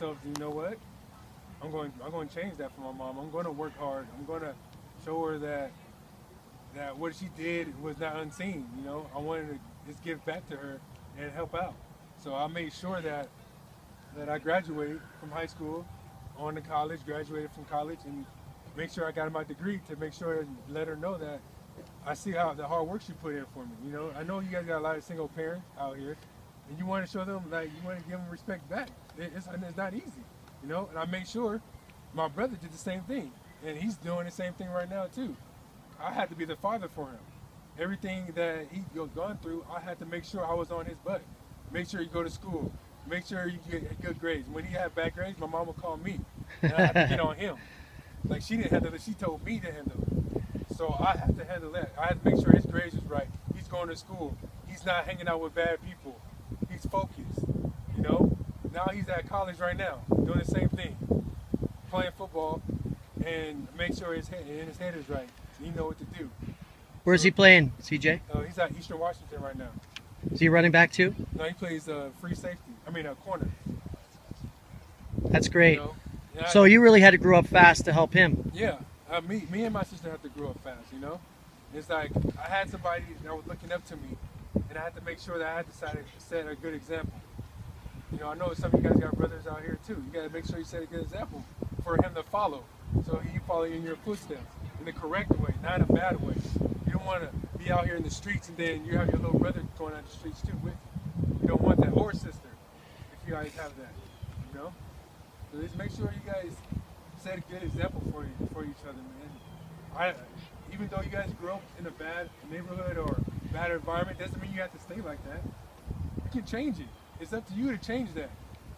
myself, you know what? I'm going to change that for my mom. I'm going to work hard. I'm going to show her that what she did was not unseen. You know, I wanted to just give back to her and help out. So I made sure that I graduated from high school, on to college, graduated from college, and make sure I got my degree to make sure and let her know that I see how the hard work she put in for me. You know, I know you guys got a lot of single parents out here, and you want to show them, like, you want to give them respect back. It's not easy, you know. And I make sure my brother did the same thing, and he's doing the same thing right now too. I had to be the father for him. Everything that he gone through, I had to make sure I was on his butt. Make sure you go to school. Make sure you get good grades. When he had bad grades, my mom would call me, and I had to get on him. Like, she didn't handle it. She told me to handle it. So I had to handle that. I had to make sure his grades was right. He's going to school. He's not hanging out with bad people. He's focused. You know. Now he's at college right now, doing the same thing, playing football, and make sure his head is right. He know what to do. Where's he playing, CJ? He's at Eastern Washington right now. Is he running back too? No, he plays free safety. I mean, a corner. That's great. You know? So you really had to grow up fast to help him. Yeah, me and my sister had to grow up fast. You know, it's like I had somebody that was looking up to me, and I had to make sure that I had decided to set a good example. You know, I know some of you guys got brothers out here too. You got to make sure you set a good example for him to follow, so he follow in your footsteps in the correct way, not in a bad way. You don't want to be out here in the streets and then you have your little brother going out the streets too with you. You don't want that, or sister, if you guys have that. You know, so just make sure you guys set a good example for each other, man. Even though you guys grew up in a bad neighborhood or bad environment, doesn't mean you have to stay like that. You can change it. It's up to you to change that.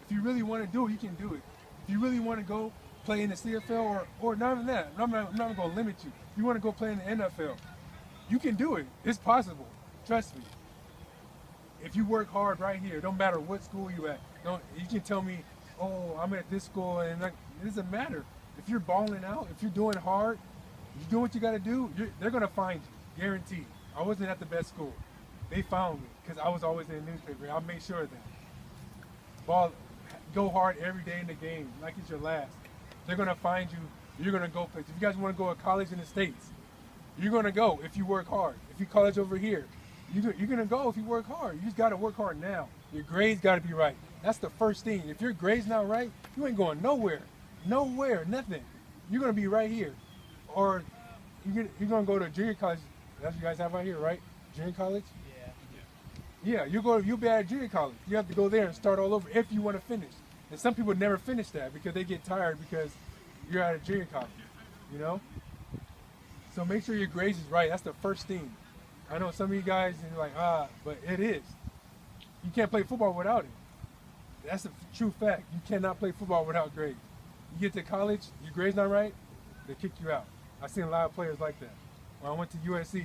If you really want to do it, you can do it. If you really want to go play in the CFL or not even that, I'm not going to limit you. If you want to go play in the NFL, you can do it. It's possible. Trust me. If you work hard right here, don't matter what school you at. You can tell me, oh, I'm at this school, and like, it doesn't matter. If you're balling out, if you're doing hard, you do what you got to do, they're going to find you, guaranteed. I wasn't at the best school. They found me because I was always in the newspaper. I made sure of that. Go hard every day in the game, like it's your last. They're going to find you. You're going to go places. If you guys want to go to college in the States, you're going to go if you work hard. If you college over here, you're going to go if you work hard. You just got to work hard now. Your grades got to be right. That's the first thing. If your grades not right, you ain't going nowhere. Nowhere, nothing. You're going to be right here. Or you're going to go to junior college. That's what you guys have out here, right? Junior college? Yeah, you'll be at junior college. You have to go there and start all over if you want to finish. And some people never finish that because they get tired because you're at a junior college, you know? So make sure your grades is right. That's the first thing. I know some of you guys are like, but it is. You can't play football without it. That's a true fact. You cannot play football without grades. You get to college, your grades not right, they kick you out. I've seen a lot of players like that. When I went to USC,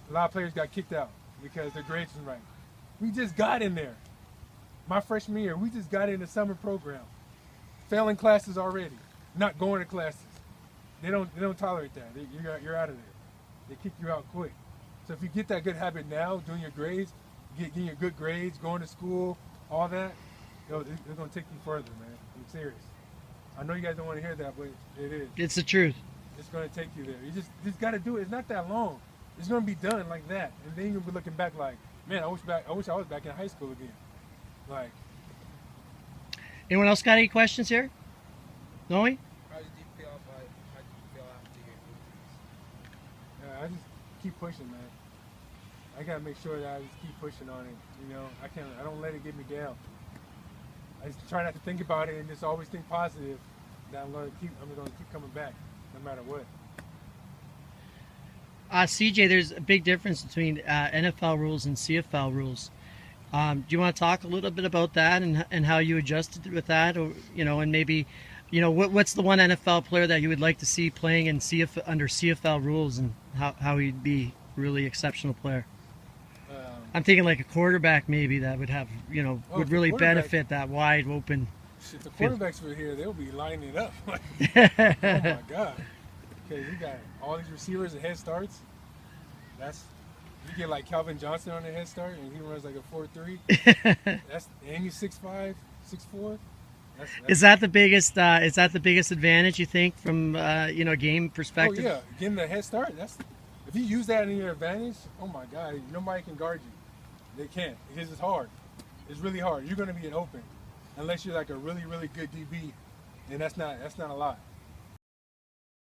a lot of players got kicked out because their grades wasn't right. We just got in there. My freshman year, we just got in the summer program. Failing classes already, not going to classes. They don't tolerate that. You're out of there. They kick you out quick. So if you get that good habit now, doing your grades, getting your good grades, going to school, all that, they're going to take you further, man. I'm serious. I know you guys don't want to hear that, but it is. It's the truth. It's going to take you there. You just got to do it. It's not that long. It's going to be done like that. And then you'll be looking back like, man, I wish I was back in high school again. Like. Anyone else got any questions here? Noe? How did you feel after your injuries? Yeah, I just keep pushing, man. I gotta make sure that I just keep pushing on it. You know, I don't let it get me down. I just try not to think about it and just always think positive. That I'm gonna keep coming back, no matter what. CJ, there's a big difference between NFL rules and CFL rules. Do you want to talk a little bit about that and how you adjusted with that, or and maybe, what's the one NFL player that you would like to see playing in under CFL rules, and how he'd be a really exceptional player? I'm thinking like a quarterback maybe that would have would really benefit that wide open. If the quarterbacks were here, they'll be lining it up. Oh my God! Okay, we got all these receivers and head starts. You get like Calvin Johnson on the head start, and he runs like a 4.3. And he's 6'5", 6'4". Is that the biggest? Is that the biggest advantage you think from game Oh perspective? yeah, getting the head start. That's if you use that in your advantage. Oh my God, nobody can guard you. They can't because it's hard. It's really hard. You're going to be an open unless you're like a really good DB, and that's not a lot.